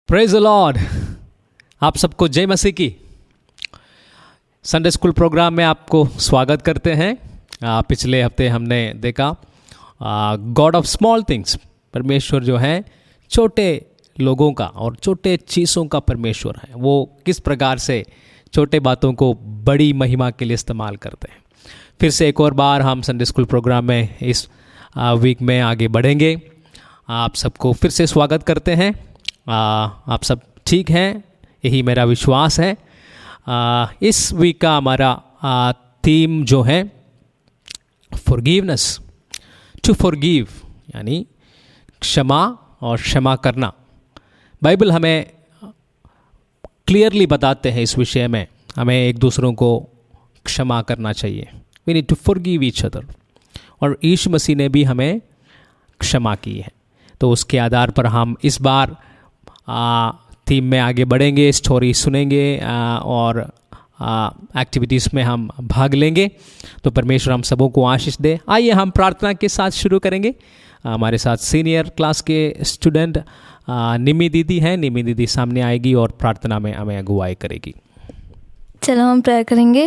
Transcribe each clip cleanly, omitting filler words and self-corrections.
Praise the Lord. आप सबको जय मसीह की। संडे स्कूल प्रोग्राम में आपको स्वागत करते हैं। पिछले हफ्ते हमने देखा गॉड ऑफ स्मॉल थिंग्स, परमेश्वर जो है छोटे लोगों का और छोटे चीज़ों का परमेश्वर है। वो किस प्रकार से छोटे बातों को बड़ी महिमा के लिए इस्तेमाल करते हैं। फिर से एक और बार हम संडे स्कूल प्रोग्राम में इस वीक में आगे बढ़ेंगे। आप सबको फिर से स्वागत करते हैं। आप सब ठीक हैं, यही मेरा विश्वास है। इस वीक का हमारा थीम जो है फॉरगिवनेस, टू फॉरगिव, यानी क्षमा और क्षमा करना। बाइबल हमें क्लियरली बताते हैं इस विषय में, हमें एक दूसरों को क्षमा करना चाहिए। We need to forgive each other. और यीशु मसीह ने भी हमें क्षमा की है। तो उसके आधार पर हम इस बार थीम में आगे बढ़ेंगे, स्टोरी सुनेंगे और एक्टिविटीज़ में हम भाग लेंगे। तो परमेश्वर हम सबों को आशीष दे। आइए हम प्रार्थना के साथ शुरू करेंगे। हमारे साथ सीनियर क्लास के स्टूडेंट निमी दीदी हैं। निमी दीदी सामने आएगी और प्रार्थना में हमें अगुवाई करेगी। चलो हम प्रेयर करेंगे।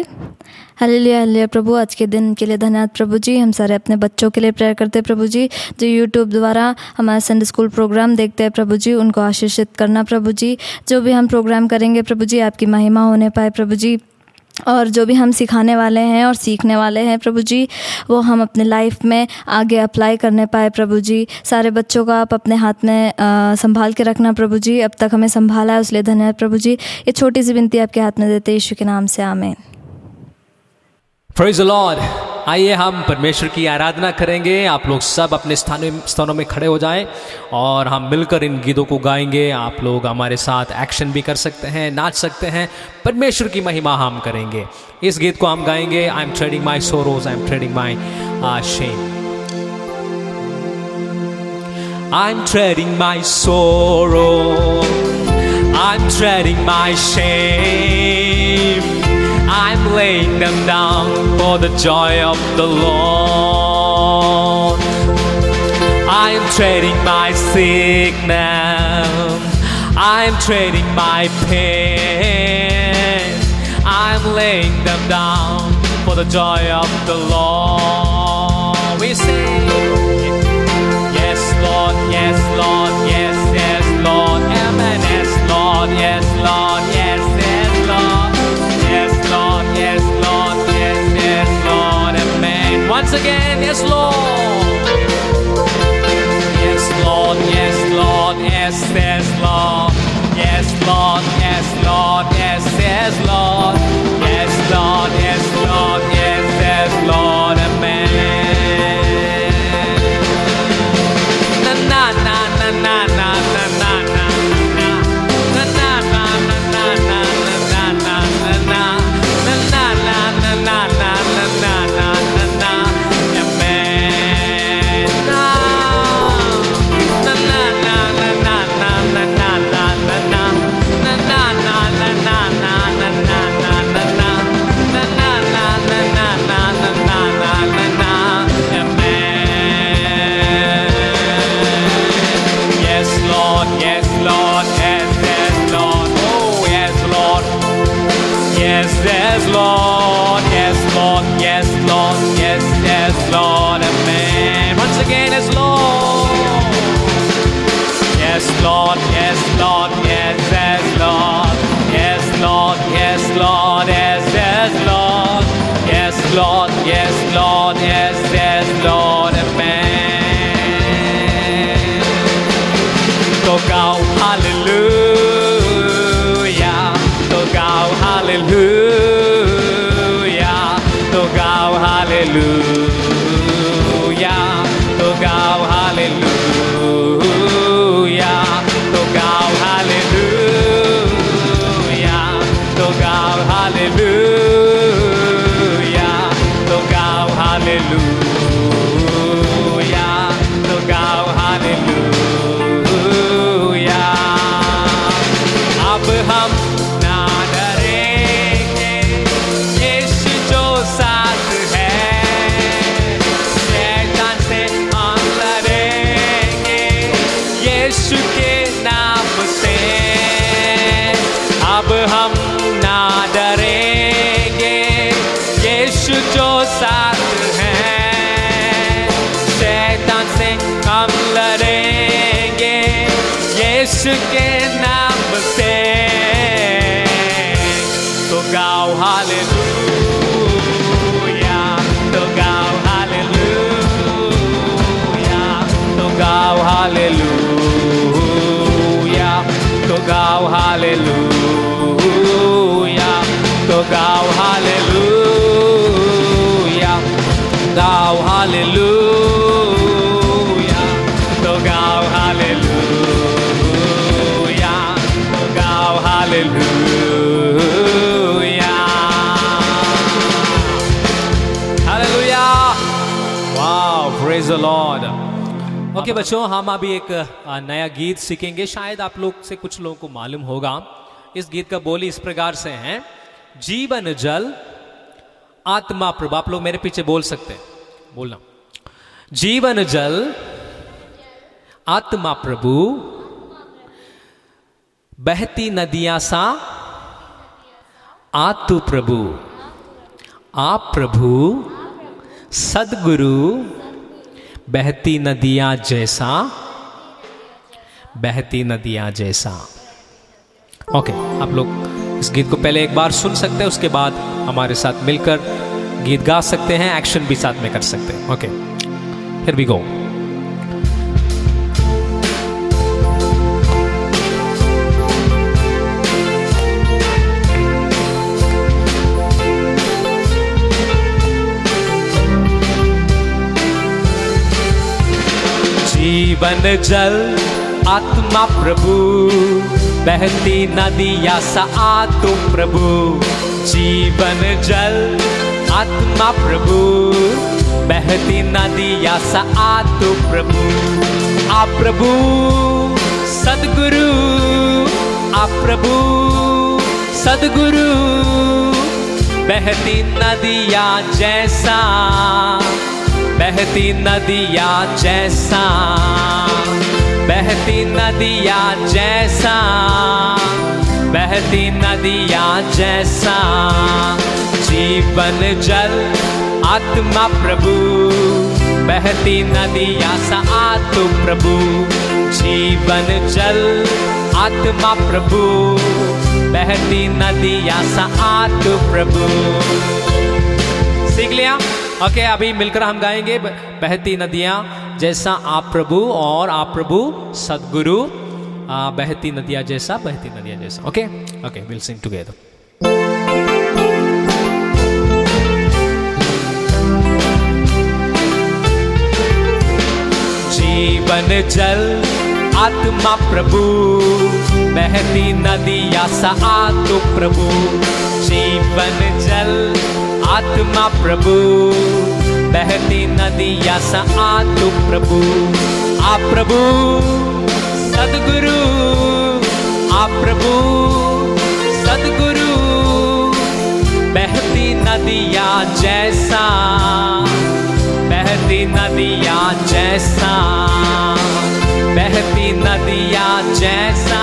हालेलुया हालेलुया प्रभु, आज के दिन के लिए धन्यवाद प्रभु जी। हम सारे अपने बच्चों के लिए प्रेयर करते हैं प्रभु जी, जो यूट्यूब द्वारा हमारा संडे स्कूल प्रोग्राम देखते हैं प्रभु जी। उनको आशीषित करना प्रभु जी। जो भी हम प्रोग्राम करेंगे प्रभु जी, आपकी महिमा होने पाए प्रभु जी। और जो भी हम सिखाने वाले हैं और सीखने वाले हैं प्रभु जी, वो हम अपने लाइफ में आगे अप्लाई करने पाए प्रभु जी। सारे बच्चों का आप अपने हाथ में संभाल के रखना प्रभु जी। अब तक हमें संभाला है, उसलिए धन्यवाद प्रभु जी। ये छोटी सी विनती आपके हाथ में देते यीशु के नाम से, आमीन। Praise the Lord. आइए हम परमेश्वर की आराधना करेंगे। आप लोग सब अपने स्थानों में खड़े हो जाएं और हम मिलकर इन गीतों को गाएंगे। आप लोग हमारे साथ एक्शन भी कर सकते हैं, नाच सकते हैं। परमेश्वर की महिमा हम करेंगे। इस गीत को हम गाएंगे, I am treading my sorrows, I am treading my shame. I am treading my sorrow, I am treading my shame, I'm laying them down for the joy of the Lord. I'm trading my sickness, I'm trading my pain, I'm laying them down for the joy of the Lord. We sing, yes Lord, yes Lord, yes, yes Lord, amen, yes Lord, yes Lord, yes, yes Lord. Yes, Lord, yes, Lord, yes, yes, Lord, amen. Once again, yes, Lord. Yes, Lord, yes, Lord, yes, yes, Lord. Yes, Lord, yes, Lord, yes, yes, Lord. Yes, Lord, yes, Lord, yes, yes, Lord, amen. Na na na na na na na na na. Yes, Lord, yes, Lord, yes, Lord, yes, yes, Lord, amen. Once again, yes, Lord. Yes, Lord, yes, Lord, yes, yes, Lord. Yes, Lord, yes, Lord, yes, yes, Lord. Yes, Lord, yes, Lord, yes, yes, Lord, amen. So go, hallelujah. So go, hallelujah. So go, hallelujah. So go, hallelujah. So go, hallelujah. So go, hallelujah. So go, hallelujah. So go, hallelujah. अब हम यीशु के नाम से गाओ hallelujah, तो गाओ hallelujah, तो गाओ हालेलुया, तो गाओ हालेलुया, तो गाओ हालेलुया, गाओ हालेलुया, तो गाओ हालेलुया, तो गाओ hallelujah, hallelujah, wow, praise the Lord. Okay बच्चों, हम अभी एक नया गीत सीखेंगे। शायद आप लोग से कुछ लोगों को मालूम होगा। इस गीत का बोली इस प्रकार से है, जीवन जल आत्मा प्रभु। आप लोग मेरे पीछे बोल सकते हैं, बोलना, जीवन जल आत्मा प्रभु, बहती नदियां सा आतु प्रभु, आप प्रभु सदगुरु, बहती नदियां जैसा, बहती नदियां जैसा। ओके, आप लोग इस गीत को पहले एक बार सुन सकते हैं, उसके बाद हमारे साथ मिलकर गीत गा सकते हैं, एक्शन भी साथ में कर सकते हैं। Okay, here we go. जीवन जल आत्मा प्रभु, बहती नदियां सा आतु प्रभु, जीवन जल आत्मा प्रभु, बहती नदियां सा आतु प्रभु, आप प्रभु सदगुरु, आप प्रभु सदगुरु, बहती नदियां जैसा, बहती नदियां जैसा, बहती नदियां जैसा, बहती नदियां जैसा, जीवन जल आत्मा प्रभु, बहती नदियां सा आतु प्रभु, जीवन जल आत्मा प्रभु, बहती नदियां सा आतु प्रभु। सीख लिया? ओके, अभी मिलकर हम गाएंगे बहती नदियां जैसा आप प्रभु, और आप प्रभु सदगुरु, बहती नदियां जैसा, बहती नदियां जैसा। Okay okay, will sing together. जीवन जल आत्मा प्रभु, बहती नदियां सा आतु प्रभु, जीवन जल आत्मा प्रभु, बहती नदियां सा आतु प्रभु, आप प्रभु सदगुरु, आप प्रभु सदगुरु, बहती नदियां जैसा, बहती नदियां जैसा, बहती नदियां जैसा,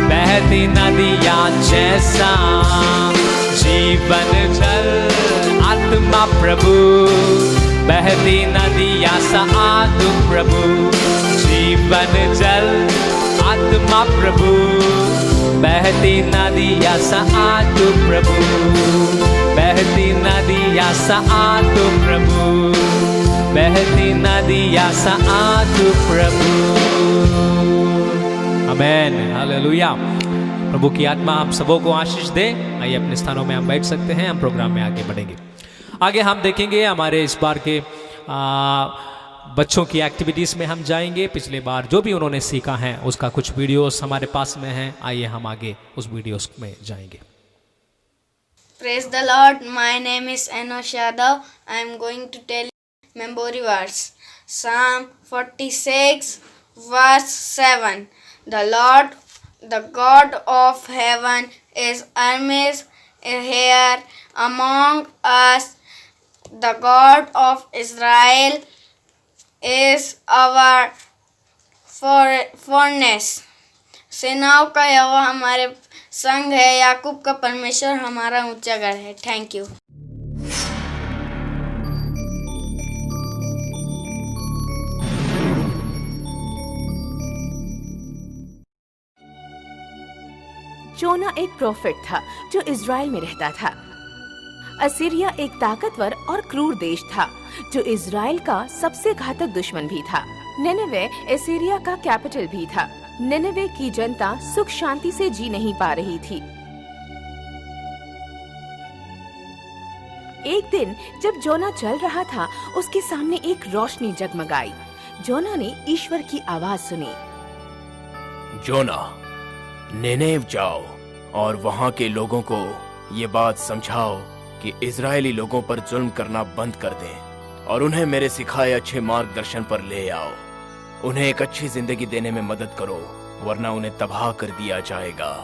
बहती नदियां जैसा, जीवन जल आत्मा प्रभु, बहती नदियां सा आतु प्रभु, जीवन जल आत्मा प्रभु, बहती नदियां सा आतु प्रभु, बहती नदियां सा आतु प्रभु, बहती नदियां सा आतु प्रभु। आमेन, हालेलुया। प्रभु की आत्मा हम सबों को आशीष दे। आइए अपने स्थानों में हम बैठ सकते हैं, हम प्रोग्राम में आगे बढ़ेंगे। आगे हम देखेंगे हमारे इस बार के बच्चों की एक्टिविटीज़ में हम जाएंगे। पिछले बार जो भी उन्होंने सीखा है उसका कुछ वीडियोस हमारे पास में हैं। आइए हम आगे उस वीडियोस में जाएंगे। Praise the Lord. My name is Enosh Yadav. I am going to tell you memory verse. Psalm 46 verse 7. The Lord, the God of heaven is amazed here among us. The God of Israel is our furnace. सेनाओं का यहोवा हमारे संग है, याकूब का परमेश्वर हमारा ऊंचा गढ़ है। Thank you. जो योना एक प्रोफेट था जो इज़राइल में रहता था। असीरिया एक ताकतवर और क्रूर देश था जो इज़राइल का सबसे घातक दुश्मन भी था। निनेवे असीरिया का कैपिटल भी था। निनेवे की जनता सुख शांति से जी नहीं पा रही थी। एक दिन जब जोना चल रहा था, उसके सामने एक रोशनी जगमगाई। जोना ने ईश्वर की आवाज सुनी। जोना, निनेव जाओ और वहां के लोगों को ये बात समझाओ कि इजरायली लोगों पर जुल्म करना बंद कर दें और उन्हें मेरे सिखाए अच्छे मार्गदर्शन पर ले आओ। उन्हें एक अच्छी जिंदगी देने में मदद करो, वरना उन्हें तबाह कर दिया जाएगा।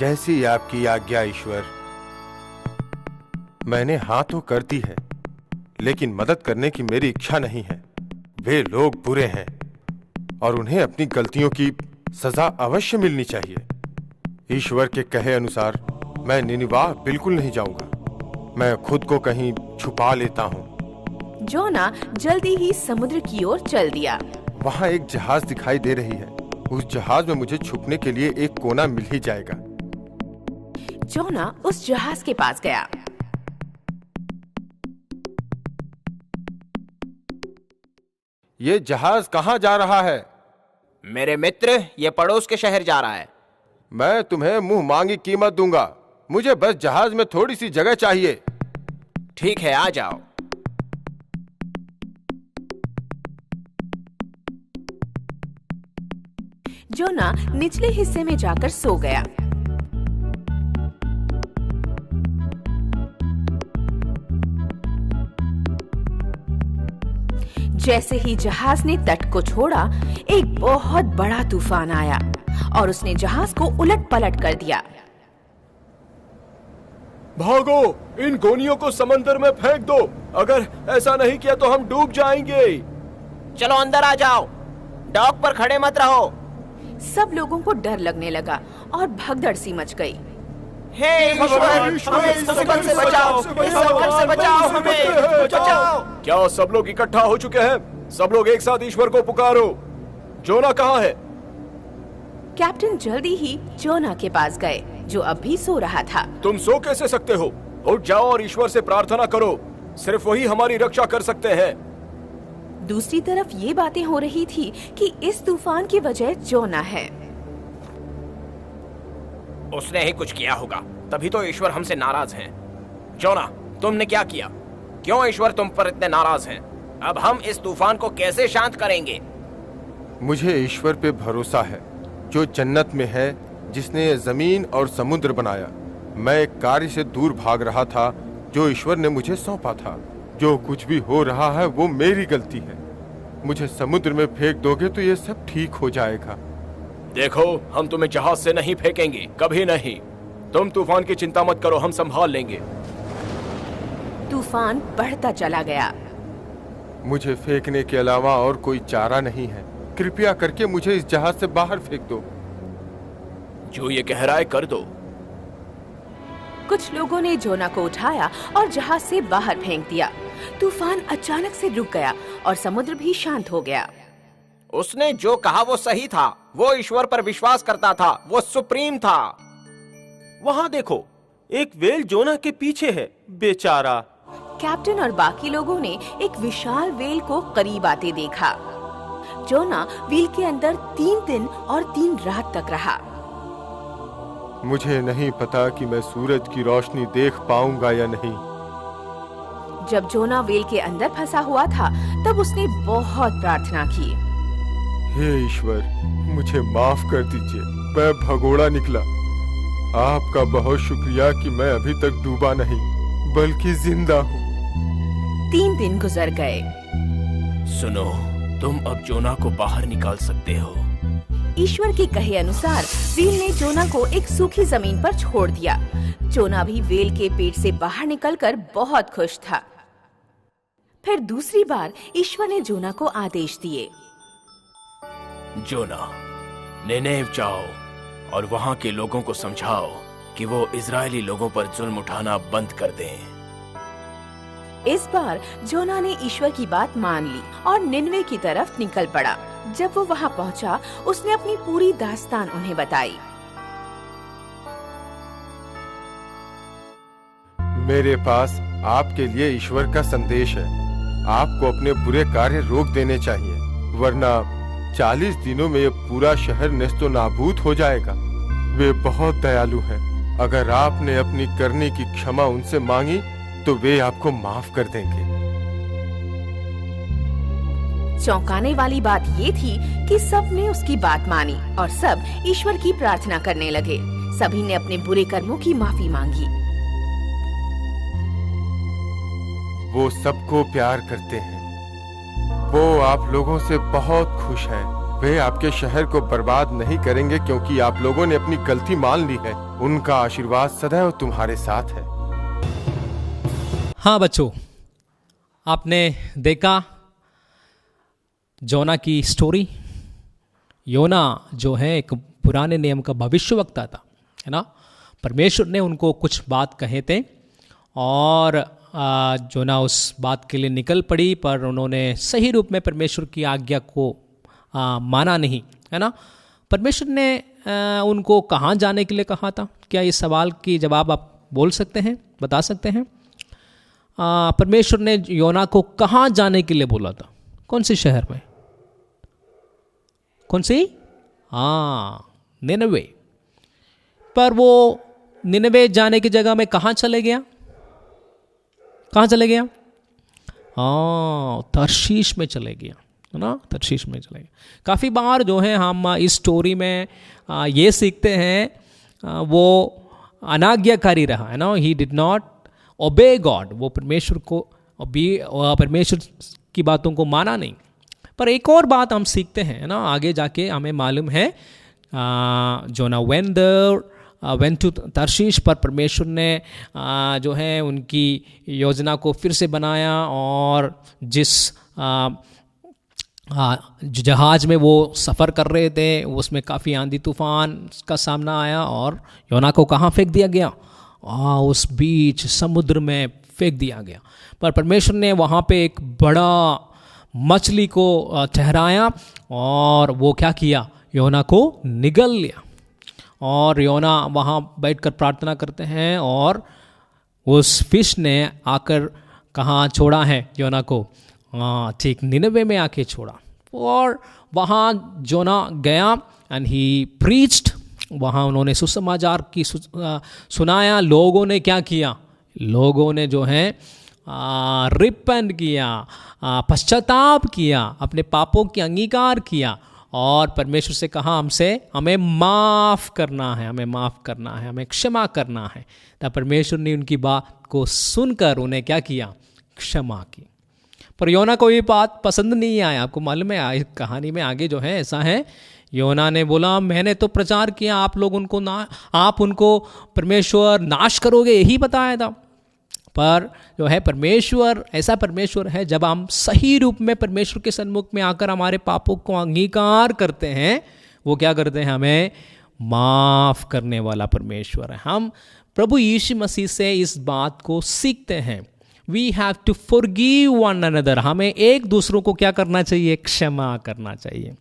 जैसी आपकी आज्ञा ईश्वर। मैंने हाँ तो कर दी है, लेकिन मदद करने की मेरी इच्छा नहीं है। वे लोग बुरे हैं और उन्हें अपनी गलतियों की सजा अवश्य मिलनी चाहिए। ईश्वर के कहे अनुसार मैं निनिवा बिल्कुल नहीं जाऊंगा। मैं खुद को कहीं छुपा लेता हूँ। जोना जल्दी ही समुद्र की ओर चल दिया। वहाँ एक जहाज दिखाई दे रही है। उस जहाज में मुझे छुपने के लिए एक कोना मिल ही जाएगा। जोना उस जहाज के पास गया। ये जहाज कहाँ जा रहा है? मेरे मित्र, ये पड़ोस के शहर जा रहा है। मैं तुम्हें मुंह मांगी कीमत दूंगा। मुझे बस जहाज में थोड़ी सी जगह चाहिए। ठीक है, आ जाओ। जोना निचले हिस्से में जाकर सो गया। जैसे ही जहाज ने तट को छोड़ा, एक बहुत बड़ा तूफान आया और उसने जहाज को उलट पलट कर दिया। भागो, इन गोनियों को समंदर में फेंक दो। अगर ऐसा नहीं किया तो हम डूब जाएंगे। चलो अंदर आ जाओ, डॉक पर खड़े मत रहो। सब लोगों को डर लगने लगा और भगदड़ सी मच गई। हे ईश्वर, हमें इस मुसीबत से बचाओ, इस संकट से बचाओ, हमें बचाओ। क्या सब लोग इकट्ठा हो चुके हैं? सब लोग एक साथ ईश्वर को पुकारो। जोना कहाँ है? कैप्टन जल्दी ही जोना के पास गए, जो अब भी सो रहा था। तुम सो कैसे सकते हो? उठ जाओ और ईश्वर से प्रार्थना करो। सिर्फ वही हमारी रक्षा कर सकते हैं। दूसरी तरफ ये बातें हो रही थी कि इस तूफान की वजह जोना है। उसने ही कुछ किया होगा, तभी तो ईश्वर हमसे नाराज हैं। जोना, तुमने क्या किया? क्यों ईश्वर तुम पर इतने नाराज हैं? अब हम इस तूफान को कैसे शांत करेंगे? मुझे ईश्वर पे भरोसा है, जो जन्नत में है, जिसने जमीन और समुद्र बनाया। मैं एक कार्य से दूर भाग रहा था जो ईश्वर ने मुझे सौंपा था। जो कुछ भी हो रहा है वो मेरी गलती है। मुझे समुद्र में फेंक दोगे तो ये सब ठीक हो जाएगा। देखो, हम तुम्हें जहाज से नहीं फेंकेंगे, कभी नहीं। तुम तूफान की चिंता मत करो, हम संभाल लेंगे। तूफान बढ़ता चला गया। मुझे फेंकने के अलावा और कोई चारा नहीं है। कृपया करके मुझे इस जहाज से बाहर फेंक दो। जो ये कह रहा है कर दो। कुछ लोगों ने जोना को उठाया और जहाज से बाहर फेंक दिया। तूफान अचानक से रुक गया और समुद्र भी शांत हो गया। उसने जो कहा वो सही था। वो ईश्वर पर विश्वास करता था, वो सुप्रीम था। वहाँ देखो, एक वेल जोना के पीछे है, बेचारा। कैप्टन और बाकी लोगों ने एक विशाल वेल को करीब आते देखा। जोना व्हील के अंदर 3 दिन और 3 रात तक रहा। मुझे नहीं पता कि मैं सूरज की रोशनी देख पाऊंगा या नहीं। जब जोना वेल के अंदर फंसा हुआ था, तब उसने बहुत प्रार्थना की। हे ईश्वर, मुझे माफ कर दीजिए, मैं भगोड़ा निकला। आपका बहुत शुक्रिया कि मैं अभी तक डूबा नहीं, बल्कि जिंदा हूँ। 3 दिन गुजर गए। सुनो, तुम अब जोना को बाहर निकाल सकते हो। ईश्वर के कहे अनुसार व्हील ने जोना को एक सूखी जमीन पर छोड़ दिया। जोना भी वेल के पेट से बाहर निकलकर बहुत खुश था। फिर दूसरी बार ईश्वर ने जोना को आदेश दिए। जोना, निनेव जाओ और वहां के लोगों को समझाओ कि वो इजरायली लोगों पर जुल्म उठाना बंद कर दें। इस बार जोना ने ईश्वर की बात मान ली और निनवे की तरफ निकल पड़ा। जब वो वहाँ पहुँचा, उसने अपनी पूरी दास्तान उन्हें बताई। मेरे पास आपके लिए ईश्वर का संदेश है। आपको अपने बुरे कार्य रोक देने चाहिए, वरना 40 दिनों में ये पूरा शहर नेस्तो नाबूद हो जाएगा। वे बहुत दयालु हैं। अगर आपने अपनी करने की क्षमा उनसे मांगी तो वे आपको माफ कर देंगे। चौंकाने वाली बात ये थी कि सब ने उसकी बात मानी और सब ईश्वर की प्रार्थना करने लगे। सभी ने अपने बुरे कर्मों की माफी मांगी। वो सबको प्यार करते हैं। वो आप लोगों से बहुत खुश हैं। वे आपके शहर को बर्बाद नहीं करेंगे क्योंकि आप लोगों ने अपनी गलती मान ली है। उनका आशीर्वाद सदैव तुम्हारे साथ है। हाँ बच्चों, आपने देखा योना की स्टोरी। योना जो है एक पुराने नियम का भविष्यवक्ता था, है ना। परमेश्वर ने उनको कुछ बात कहे थे और योना उस बात के लिए निकल पड़ी, पर उन्होंने सही रूप में परमेश्वर की आज्ञा को माना नहीं, है ना। परमेश्वर ने उनको कहाँ जाने के लिए कहा था? क्या इस सवाल की जवाब आप बोल सकते हैं, बता सकते हैं? परमेश्वर ने योना को कहाँ जाने के लिए बोला था? कौन से शहर में? कौन सी? निनवे। पर वो निनवे जाने की जगह में कहाँ चले गया? कहाँ चले गया? तर्शीश में चले गया, है ना। तर्शीश में चले गया। काफ़ी बार जो है हम इस स्टोरी में ये सीखते हैं वो अनाज्ञाकारी रहा, है ना। He did not obey God. वो परमेश्वर को परमेश्वर की बातों को माना नहीं। पर एक और बात हम सीखते हैं, है ना। आगे जाके हमें मालूम है जोना वेंट टू तर्शीश, पर परमेश्वर ने जो है उनकी योजना को फिर से बनाया और जिस जहाज में वो सफ़र कर रहे थे उसमें काफ़ी आंधी तूफान का सामना आया और योना को कहाँ फेंक दिया गया? उस बीच समुद्र में फेंक दिया गया। पर परमेश्वर ने वहाँ पे एक बड़ा मछली को ठहराया और वो क्या किया? योना को निगल लिया। और योना वहाँ बैठकर प्रार्थना करते हैं और उस फिश ने आकर कहाँ छोड़ा है योना को? ठीक निनवे में आके छोड़ा। और वहाँ योना गया एंड ही प्रीच्ड। वहाँ उन्होंने सुसमाचार की सुनाया। लोगों ने क्या किया? लोगों ने जो है रिपेंट किया, पश्चाताप किया, अपने पापों की अंगीकार किया और परमेश्वर से कहा हमें माफ़ करना है, हमें माफ़ करना है, हमें क्षमा करना है। तब परमेश्वर ने उनकी बात को सुनकर उन्हें क्या किया? क्षमा की। पर योना को ये बात पसंद नहीं आया। आपको मालूम है इस कहानी में आगे जो है ऐसा है, योना ने बोला मैंने तो प्रचार किया, आप उनको परमेश्वर नाश करोगे यही बताया था। पर जो है परमेश्वर ऐसा परमेश्वर है, जब हम सही रूप में परमेश्वर के सन्मुख में आकर हमारे पापों को अंगीकार करते हैं, वो क्या करते हैं? हमें माफ़ करने वाला परमेश्वर है। हम प्रभु यीशु मसीह से इस बात को सीखते हैं। We have to forgive one another. हमें एक दूसरों को क्या करना चाहिए? क्षमा करना चाहिए,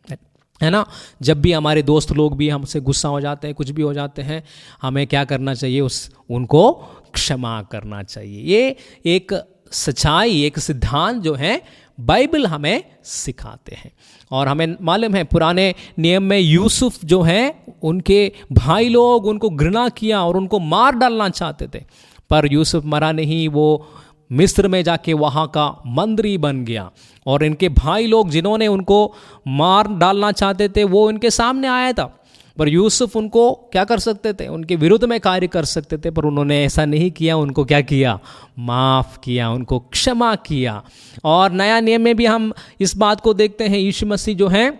है ना। जब भी हमारे दोस्त लोग भी हमसे गुस्सा हो जाते हैं, कुछ भी हो जाते हैं, हमें क्या करना चाहिए? उनको क्षमा करना चाहिए। ये एक सच्चाई, एक सिद्धांत जो है बाइबल हमें सिखाते हैं। और हमें मालूम है पुराने नियम में यूसुफ जो है, उनके भाई लोग उनको घृणा किया और उनको मार डालना चाहते थे, पर यूसुफ मरा नहीं। वो मिस्र में जाके वहाँ का मंत्री बन गया और इनके भाई लोग जिन्होंने उनको मार डालना चाहते थे वो इनके सामने आया था, पर यूसुफ उनको क्या कर सकते थे? उनके विरुद्ध में कार्य कर सकते थे, पर उन्होंने ऐसा नहीं किया। उनको क्या किया? माफ़ किया, उनको क्षमा किया। और नया नियम में भी हम इस बात को देखते हैं। यीशु मसीह जो है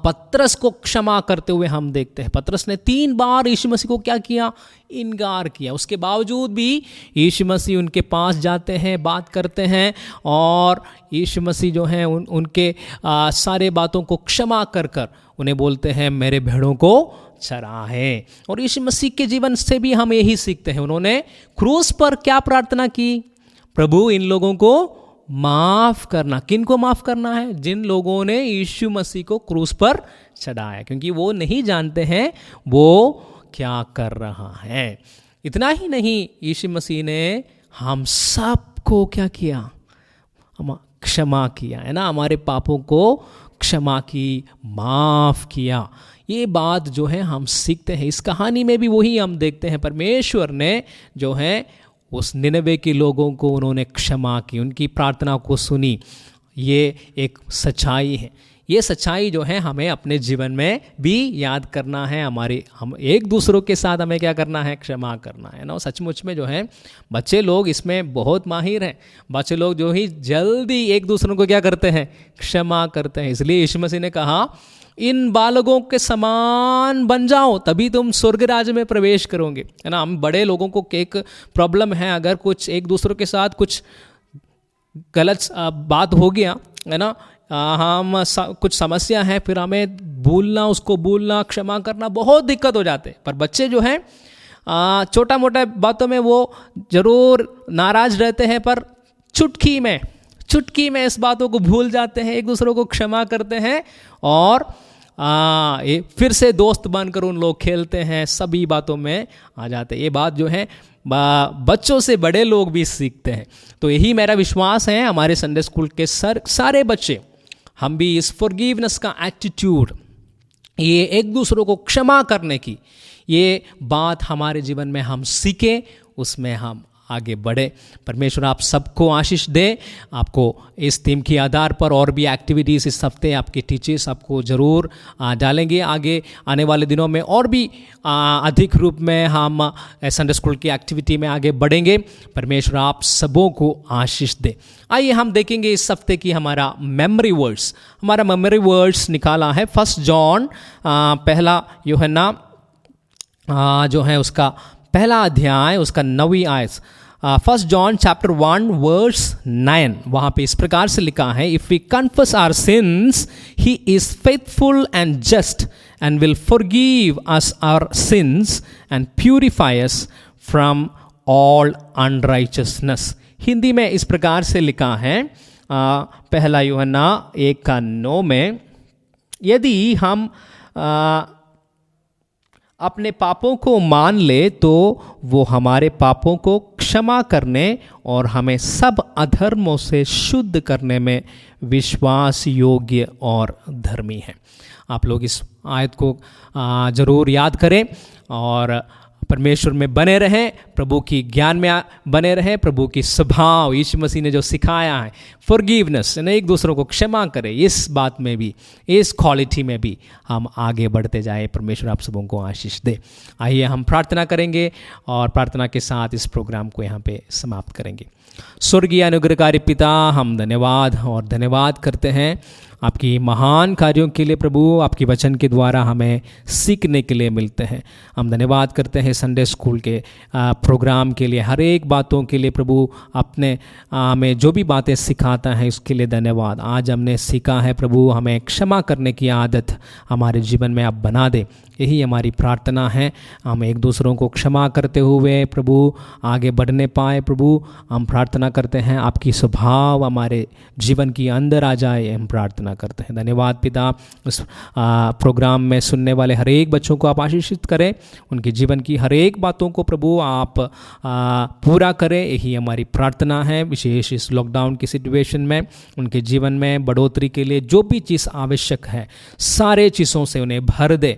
पतरस को क्षमा करते हुए हम देखते हैं। पतरस ने 3 बार यीशु मसीह को क्या किया? इनकार किया। उसके बावजूद भी यीशु मसीह उनके पास जाते हैं, बात करते हैं और यीशु मसीह जो हैं उनके सारे बातों को क्षमा कर कर उन्हें बोलते हैं मेरे भेड़ों को चरा है। और यीशु मसीह के जीवन से भी हम यही सीखते हैं। उन्होंने क्रूस पर क्या प्रार्थना की? प्रभु इन लोगों को माफ़ करना। किन को माफ़ करना है? जिन लोगों ने यीशु मसीह को क्रूस पर चढ़ाया, क्योंकि वो नहीं जानते हैं वो क्या कर रहा है। इतना ही नहीं, यीशु मसीह ने हम सबको क्या किया, हम क्षमा किया, है ना, हमारे पापों को क्षमा की, माफ किया। ये बात जो है हम सीखते हैं, इस कहानी में भी वही हम देखते हैं। परमेश्वर ने जो है उस निनवे के लोगों को उन्होंने क्षमा की, उनकी प्रार्थना को सुनी। ये एक सच्चाई है। ये सच्चाई जो है हमें अपने जीवन में भी याद करना है। हम एक दूसरों के साथ हमें क्या करना है, क्षमा करना है ना। सचमुच में जो है बच्चे लोग इसमें बहुत माहिर हैं। बच्चे लोग जो ही जल्दी एक दूसरों को क्या करते हैं, क्षमा करते हैं। इसलिए यीशु मसीह ने कहा, इन बालकों के समान बन जाओ, तभी तुम स्वर्ग राज्य में प्रवेश करोगे, है ना। हम बड़े लोगों को एक प्रॉब्लम है, अगर कुछ एक दूसरों के साथ कुछ गलत बात हो गया, है ना, कुछ समस्या है, फिर हमें उसको भूलना, क्षमा करना बहुत दिक्कत हो जाते। पर बच्चे जो हैं छोटा मोटा बातों में वो जरूर नाराज रहते हैं, पर चुटकी में इस बातों को भूल जाते हैं, एक दूसरों को क्षमा करते हैं और फिर से दोस्त बनकर उन लोग खेलते हैं, सभी बातों में आ जाते हैं। ये बात जो है बच्चों से बड़े लोग भी सीखते हैं। तो यही मेरा विश्वास है, हमारे संडे स्कूल के सारे बच्चे, हम भी इस फॉरगिवनेस का एटीट्यूड, ये एक दूसरों को क्षमा करने की ये बात हमारे जीवन में हम सीखें, उसमें हम आगे बढ़े। परमेश्वर आप सबको आशीष दे। आपको इस थीम के आधार पर और भी एक्टिविटीज़ इस हफ्ते आपके टीचर्स आपको ज़रूर डालेंगे। आगे आने वाले दिनों में और भी अधिक रूप में हम संडे स्कूल की एक्टिविटी में आगे बढ़ेंगे। परमेश्वर आप सबों को आशीष दे। आइए हम देखेंगे इस हफ्ते की हमारा मेमोरी वर्ड्स। हमारा मेमोरी वर्ड्स निकाला है 1 जॉन पहला यूहन्ना जो है उसका पहला अध्याय, उसका 9वीं आयत। 1 जॉन चैप्टर 1 वर्स 9, वहाँ पे इस प्रकार से लिखा है, if we confess our sins he is faithful and just and will forgive us our sins and purify us from all unrighteousness. Hindi में इस प्रकार से लिखा है पहला यूहन्ना 1:9 में, यदि हम अपने पापों को मान ले तो वो हमारे पापों को क्षमा करने और हमें सब अधर्मों से शुद्ध करने में विश्वास योग्य और धर्मी है। आप लोग इस आयत को ज़रूर याद करें और परमेश्वर में बने रहें, प्रभु की ज्ञान में बने रहें, प्रभु की स्वभाव, यीशु मसीह ने जो सिखाया है फॉरगिवनेस, एक दूसरों को क्षमा करें, इस बात में भी, इस क्वालिटी में भी हम आगे बढ़ते जाए। परमेश्वर आप सबों को आशीष दे। आइए हम प्रार्थना करेंगे और प्रार्थना के साथ इस प्रोग्राम को यहाँ पे समाप्त करेंगे। स्वर्गीय अनुग्रहकारी पिता, हम धन्यवाद करते हैं आपकी महान कार्यों के लिए। प्रभु आपकी वचन के द्वारा हमें सीखने के लिए मिलते हैं। हम धन्यवाद करते हैं संडे स्कूल के प्रोग्राम के लिए, हर एक बातों के लिए। प्रभु अपने में जो भी बातें सिखाता है उसके लिए धन्यवाद। आज हमने सीखा है प्रभु, हमें क्षमा करने की आदत हमारे जीवन में आप बना दे, यही हमारी प्रार्थना है। हम एक दूसरों को क्षमा करते हुए प्रभु आगे बढ़ने पाए। प्रभु हम प्रार्थना करते हैं आपकी स्वभाव हमारे जीवन के अंदर आ जाए, हम प्रार्थना करते हैं। धन्यवाद पिता, उस प्रोग्राम में सुनने वाले हर एक बच्चों को आप आशीषित करें, उनके जीवन की हर एक बातों को प्रभु आप पूरा करें, यही हमारी प्रार्थना है। विशेष इस लॉकडाउन की सिचुएशन में उनके जीवन में बढ़ोतरी के लिए जो भी चीज़ आवश्यक है सारे चीज़ों से उन्हें भर दे,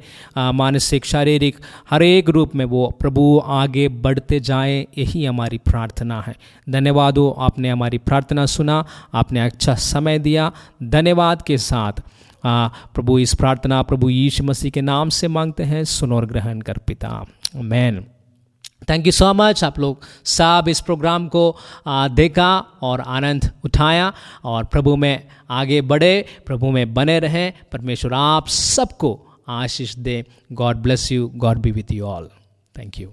मानसिक शारीरिक हर एक रूप में वो प्रभु आगे बढ़ते जाए, यही हमारी प्रार्थना है। धन्यवाद हो, आपने हमारी प्रार्थना सुना, आपने अच्छा समय दिया। धन्यवाद के साथ प्रभु इस प्रार्थना प्रभु यीशु मसीह के नाम से मांगते हैं, सुनो और ग्रहण कर पिता, आमीन। Thank you so much. आप लोग सब इस प्रोग्राम को देखा और आनंद उठाया और प्रभु में आगे बढ़े, प्रभु में बने रहें। परमेश्वर आप सबको आशीष दे। God bless you, God be with you all. Thank you.